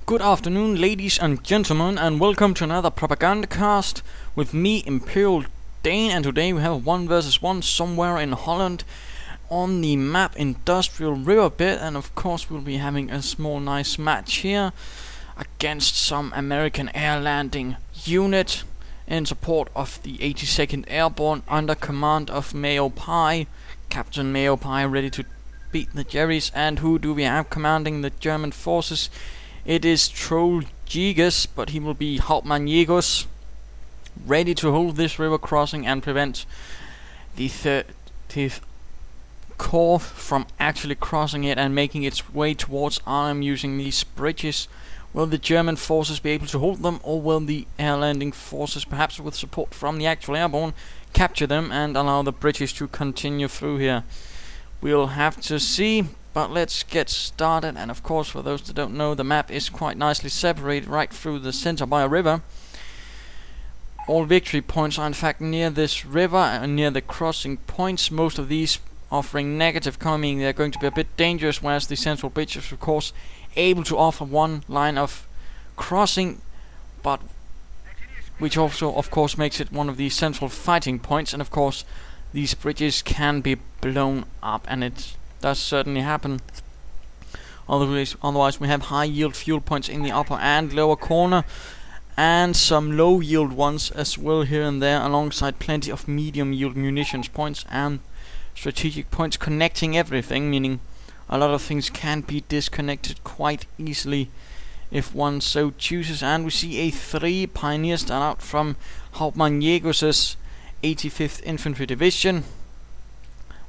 Good afternoon, ladies and gentlemen, and welcome to another Propagandacast with me, Imperial Dane, and today we have 1 versus 1 somewhere in Holland on the map Industrial Riverbed, and of course we'll be having a small nice match here against some American Airlanding unit in support of the 82nd Airborne under command of Mayopie, Captain Mayopie, ready to beat the Jerrys. And who do we have commanding the German forces? It is TrollJ3gus, but he will be TrollJ3gus, ready to hold this river crossing and prevent the 30th Corps from actually crossing it and making its way towards Arnhem using these bridges. Will the German forces be able to hold them, or will the Airlanding forces, perhaps with support from the actual airborne, capture them and allow the British to continue through here? We'll have to see. But let's get started, and of course, for those that don't know, the map is quite nicely separated right through the center by a river. All victory points are in fact near this river and near the crossing points, most of these offering negative, meaning they're going to be a bit dangerous, whereas the central bridge is of course able to offer one line of crossing, but which also of course makes it one of the central fighting points. And of course these bridges can be blown up, and it does certainly happen. Otherwise we have high yield fuel points in the upper and lower corner, and some low yield ones as well here and there, alongside plenty of medium yield munitions points and strategic points connecting everything, meaning a lot of things can be disconnected quite easily if one so chooses. And we see a 3 pioneers start out from TrollJ3gus's 85th Infantry Division.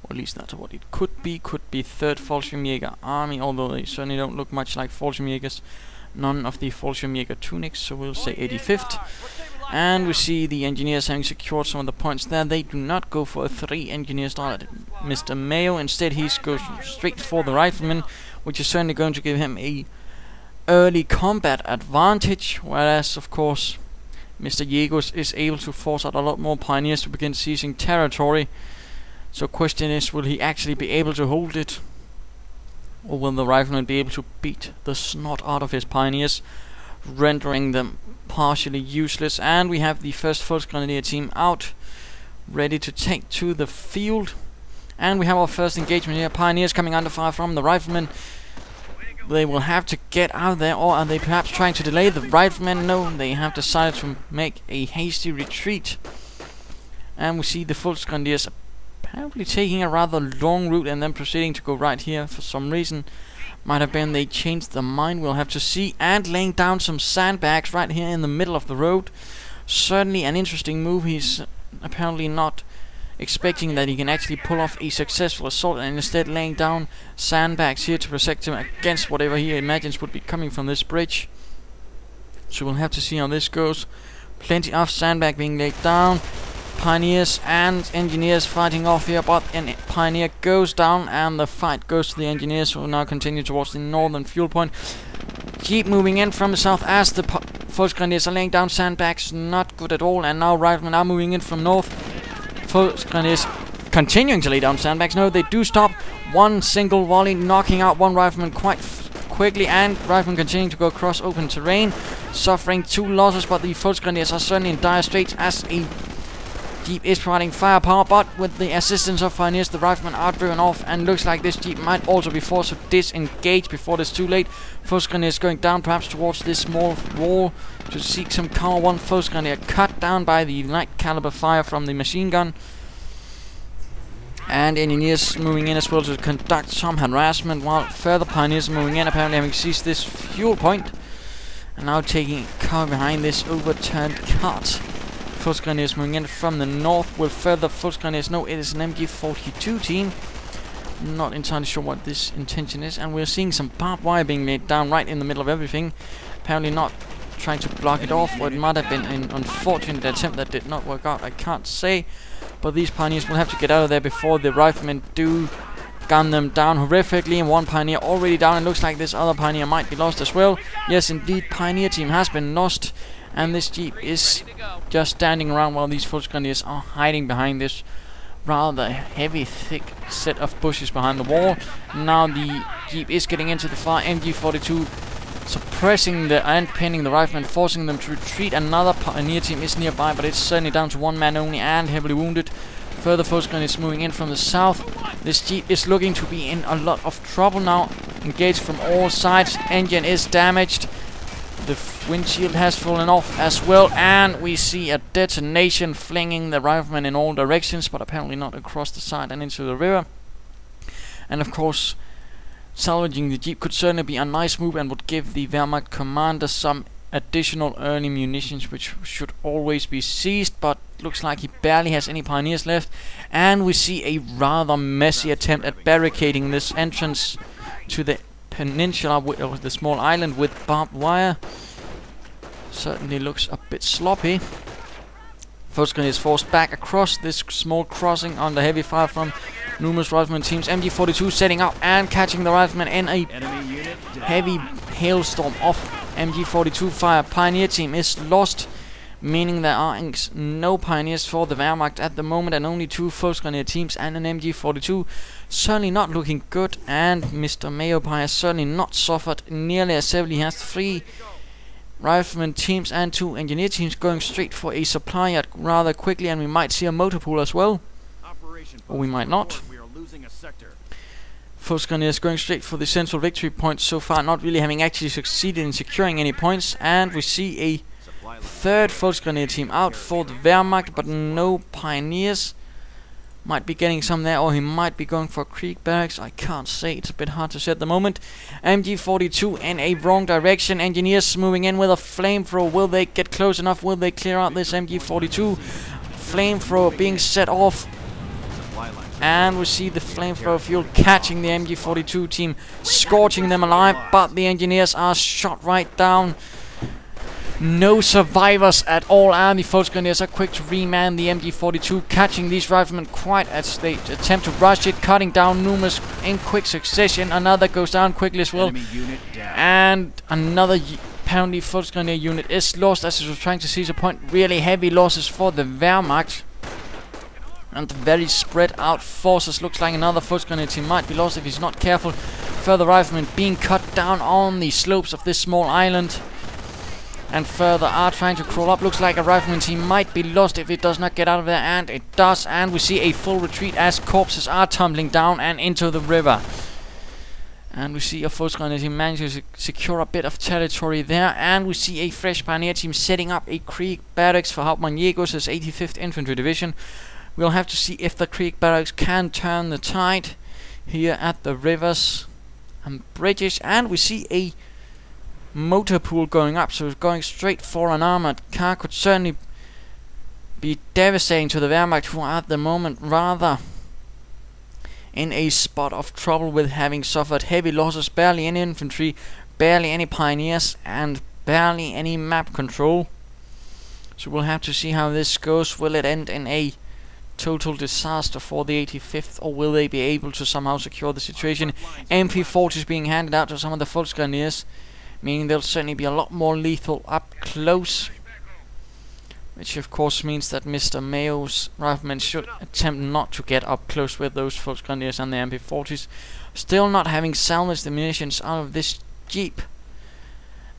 Or at least that's what it could be 3rd Fallschirmjäger Army, although they certainly don't look much like Fallschirmjägers. None of the Fallschirmjäger tunics, so we'll say 85th. And we see the engineers having secured some of the points there. They do not go for a 3 engineer start at Mr. Mayo. Instead he goes straight for the rifleman, which is certainly going to give him a early combat advantage, whereas of course Mr. Jägers is able to force out a lot more pioneers to begin seizing territory. So question is, will he actually be able to hold it? Or will the rifleman be able to beat the snot out of his pioneers, rendering them partially useless? And we have the 1st Volksgrenadier team out, ready to take to the field. And we have our first engagement here. Pioneers coming under fire from the riflemen. They will have to get out there, or are they perhaps trying to delay the riflemen? No, they have decided to make a hasty retreat. And we see the Volksgrenadiers apparently taking a rather long route and then proceeding to go right here for some reason. Might have been they changed their mind, we'll have to see. And laying down some sandbags right here in the middle of the road. Certainly an interesting move. He's apparently not expecting that he can actually pull off a successful assault, and instead laying down sandbags here to protect him against whatever he imagines would be coming from this bridge. So we'll have to see how this goes. Plenty of sandbag being laid down. Pioneers and engineers fighting off here, but a pioneer goes down and the fight goes to the engineers, who will now continue towards the northern fuel point. Keep moving in from the south as the Volksgrenadiers are laying down sandbags. Not good at all. And now riflemen are moving in from north. Volksgrenadiers continuing to lay down sandbags. No, they do stop. One single volley knocking out one rifleman quite quickly, and riflemen continuing to go across open terrain, suffering 2 losses, but the Volksgrenadiers are certainly in dire straits as a Jeep is providing firepower, but with the assistance of pioneers, the riflemen are driven off, and looks like this Jeep might also be forced to disengage before it's too late. Volksgrenadiers going down perhaps towards this small wall to seek some cover. One Volksgrenadier cut down by the light caliber fire from the machine gun. And engineers moving in as well to conduct some harassment, while further pioneers moving in, apparently having seized this fuel point, and now taking cover behind this overturned cart. Volksgrenadiers moving in from the north. Will further Volksgrenadiers? No, it is an MG42 team. Not entirely sure what this intention is. And we're seeing some barbed wire being laid down right in the middle of everything. Apparently not trying to block it off, or it might have been an unfortunate attempt that did not work out. I can't say. But these pioneers will have to get out of there before the riflemen do gun them down horrifically. And one pioneer already down. It looks like this other pioneer might be lost as well. Yes, indeed, pioneer team has been lost. And this Jeep is just standing around while these Volksgrenadiers are hiding behind this rather heavy, thick set of bushes behind the wall. Now the Jeep is getting into the far. MG42 suppressing and pinning the riflemen, forcing them to retreat. Another pioneer team is nearby, but it's certainly down to one man only and heavily wounded. Further Foes Grenadiers moving in from the south. This jeep is looking to be in a lot of trouble now. Engaged from all sides. Engine is damaged. The windshield has fallen off as well, and we see a detonation flinging the riflemen in all directions, but apparently not across the side and into the river. And of course, salvaging the jeep could certainly be a nice move and would give the Wehrmacht commander some additional early munitions, which should always be seized, but looks like he barely has any pioneers left. And we see a rather messy attempt at barricading this entrance to the peninsula, or the small island, with barbed wire. Certainly looks a bit sloppy. Foes Grenadiers forced back across this small crossing under heavy fire from numerous rifleman teams. MG42 setting up and catching the riflemen in a heavy hailstorm of MG42 fire. Pioneer team is lost, meaning there are no pioneers for the Wehrmacht at the moment, and only 2 Foes Grenadier teams and an MG42. Certainly not looking good, and Mr. Mayopie has certainly not suffered nearly as heavily. He has 3 rifleman teams and 2 engineer teams going straight for a supply yard rather quickly, and we might see a motor pool as well. Or we might not. Foes Grenadiers going straight for the central victory point so far, not really having actually succeeded in securing any points. And we see a 3rd Foes Grenadier team out for the Wehrmacht, but no pioneers. Might be getting some there, or he might be going for Creek Barracks. I can't say, it's a bit hard to say at the moment. MG42 in a wrong direction. Engineers moving in with a flamethrower. Will they get close enough? Will they clear out this MG42? Flamethrower being set off. And we see the flamethrower fuel catching the MG42 team, scorching them alive, but the engineers are shot right down. No survivors at all, and the Foes Grenadiers are quick to reman the MG42, catching these riflemen quite as they attempt to rush it, cutting down numerous in quick succession. Another goes down quickly as well, and another apparently Foes Grenadier unit is lost as it was trying to seize a point. Really heavy losses for the Wehrmacht. And very spread out forces. Looks like another Foes Grenadier team might be lost if he's not careful. Further riflemen being cut down on the slopes of this small island. And further are trying to crawl up. Looks like a rifleman team might be lost if it does not get out of there. And it does. And we see a full retreat as corpses are tumbling down and into the river. And we see a Foes Grenadier team managing to secure a bit of territory there. And we see a fresh pioneer team setting up a Creek Barracks for Hauptmann Jägers' 85th Infantry Division. We'll have to see if the Creek Barracks can turn the tide here at the rivers and bridges. And we see a motor pool going up, so going straight for an armored car could certainly be devastating to the Wehrmacht, who are at the moment rather in a spot of trouble with having suffered heavy losses. Barely any infantry, barely any pioneers, and barely any map control. So we'll have to see how this goes. Will it end in a total disaster for the 85th, or will they be able to somehow secure the situation? MP40s being handed out to some of the Foes Grenadiers, meaning they'll certainly be a lot more lethal up close, which of course means that Mr. Mayo's riflemen should attempt not to get up close with those Foes Grenadiers and the MP40s. Still not having salvaged the munitions out of this jeep,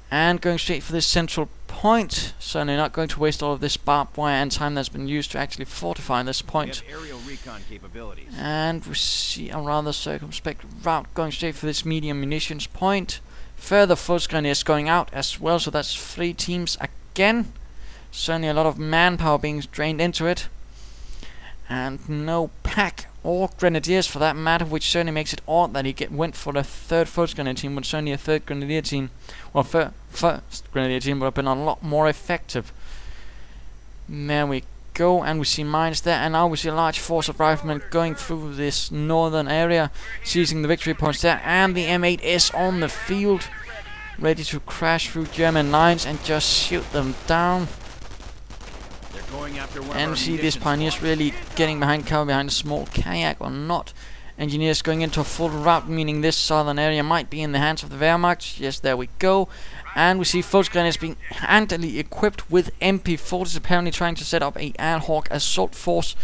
and going straight for this central point. Certainly not going to waste all of this barbed wire and time that's been used to actually fortify this point. And we see a rather circumspect route going straight for this medium munitions point. Further Foes Grenadiers going out as well, so that's 3 teams again. Certainly a lot of manpower being drained into it. And no pack or grenadiers for that matter, which certainly makes it odd that he went for the 3rd Foes Grenadier team, when certainly a 3rd Grenadier team, well, first Grenadier team would have been a lot more effective. There we go, and we see mines there, and now we see a large force of riflemen going through this northern area, seizing the victory points there, and the M8 is on the field, ready to crash through German lines and just shoot them down. And we see these pioneers really getting behind cover behind a small kayak or not. Engineers going into a full route, meaning this southern area might be in the hands of the Wehrmacht. Yes, there we go. And we see Foes Grenadiers being handily equipped with MP40s, apparently trying to set up a ad hoc assault force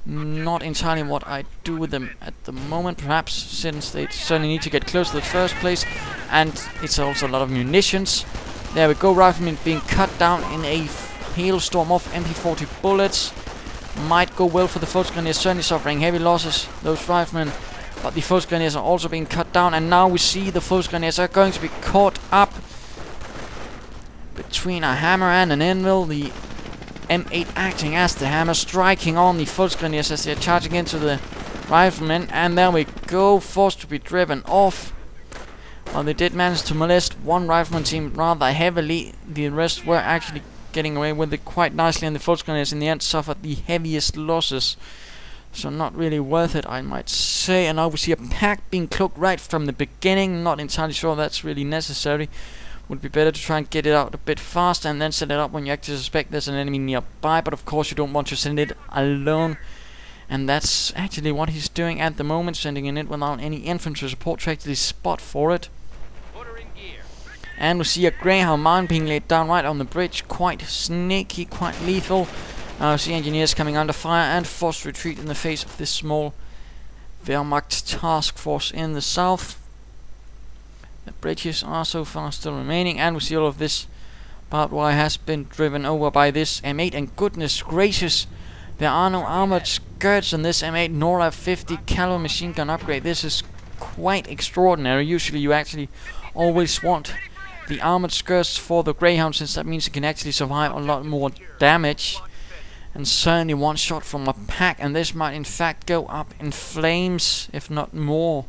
Not entirely what I do with them at the moment, perhaps, since they certainly need to get close to the first place, and it's also a lot of munitions. There we go, riflemen being cut down in a hailstorm of MP40 bullets. Might go well for the Volksgrenadiers, certainly suffering heavy losses, those riflemen, but the Volksgrenadiers are also being cut down, and now we see the Volksgrenadiers are going to be caught up between a hammer and an anvil. The M8 acting as the hammer, striking on the Volksgrenadiers as they're charging into the riflemen, and there we go, forced to be driven off. Well, they did manage to molest one rifleman team rather heavily. The rest were actually getting away with it quite nicely, and the Volksgrenadiers in the end suffered the heaviest losses. So not really worth it, I might say. And now we see a pack being cloaked right from the beginning. Not entirely sure that's really necessary. Would be better to try and get it out a bit faster and then set it up when you actually suspect there's an enemy nearby. But of course you don't want to send it alone. And that's actually what he's doing at the moment, sending in it without any infantry support to actually spot for it. And we see a Greyhound mine being laid down right on the bridge. Quite sneaky, quite lethal. Now we see engineers coming under fire and forced retreat in the face of this small Wehrmacht task force in the south. The bridges are so far still remaining, and we see all of this barbed wire has been driven over by this M8, and goodness gracious, there are no armored skirts on this M8 nor a 50 caliber machine gun upgrade. This is quite extraordinary. Usually you actually always want the armored skirts for the Greyhound, since that means it can actually survive a lot more damage, and certainly one shot from a pack, and this might in fact go up in flames, if not more.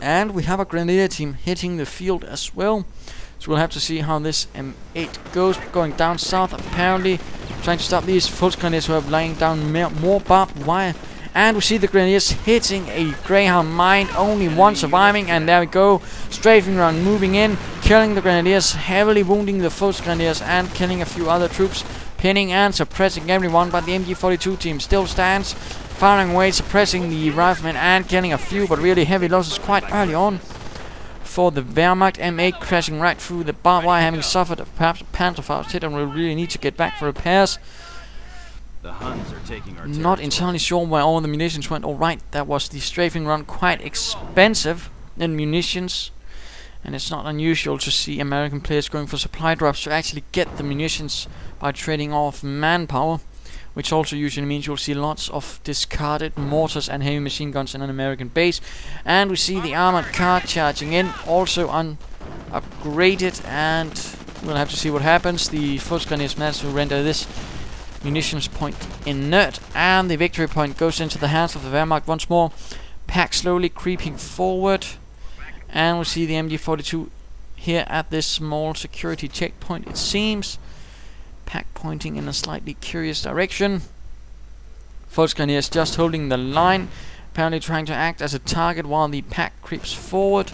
And we have a Grenadier team hitting the field as well. So we'll have to see how this M8 goes. Going down south, apparently trying to stop these Volksgrenadiers who are laying down more barbed wire. And we see the Grenadiers hitting a Greyhound mine, only one surviving, and there we go, strafing around, moving in, killing the Grenadiers, heavily wounding the Volksgrenadiers and killing a few other troops, pinning and suppressing everyone. But the MG42 team still stands, firing away, suppressing the riflemen and killing a few, but really heavy losses quite early on for the Wehrmacht. M8 crashing right through the barbed wire, having suffered perhaps a Panzerfaust hit, and will really need to get back for repairs. The Huns are taking our Not entirely sure where all the munitions went. Alright, that was the strafing run, quite expensive in munitions, and it's not unusual to see American players going for supply drops to actually get the munitions by trading off manpower, which also usually means you'll see lots of discarded mortars and heavy machine guns in an American base. And we see the armored car charging in, also upgraded, and we'll have to see what happens. The Volksgrenadiers managed to render this munitions point inert, and the victory point goes into the hands of the Wehrmacht once more. Pack slowly creeping forward, and we see the MG42 here at this small security checkpoint, it seems. Pack pointing in a slightly curious direction. Volksgrenadiers just holding the line, apparently trying to act as a target while the pack creeps forward.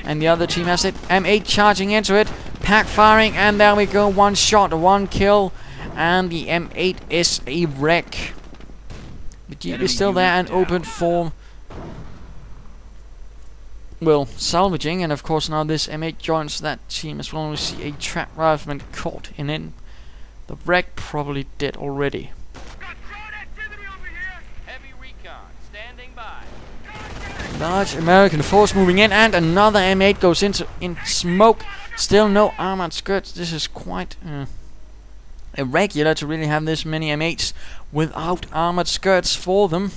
And the other team has it. M8 charging into it, pack firing, and there we go, one shot, one kill, and the M8 is a wreck. The Jeep is still there and open for, well, salvaging, and of course now this M8 joins that team as well. We see a trap rifleman caught in it. The wreck probably dead already. Heavy recon standing by. Large American force moving in, and another M8 goes into smoke. Still no armored skirts. This is quite irregular to really have this many M8s without armored skirts for them.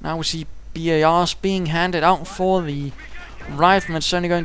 Now we see BARs being handed out for the riflemen. Certainly going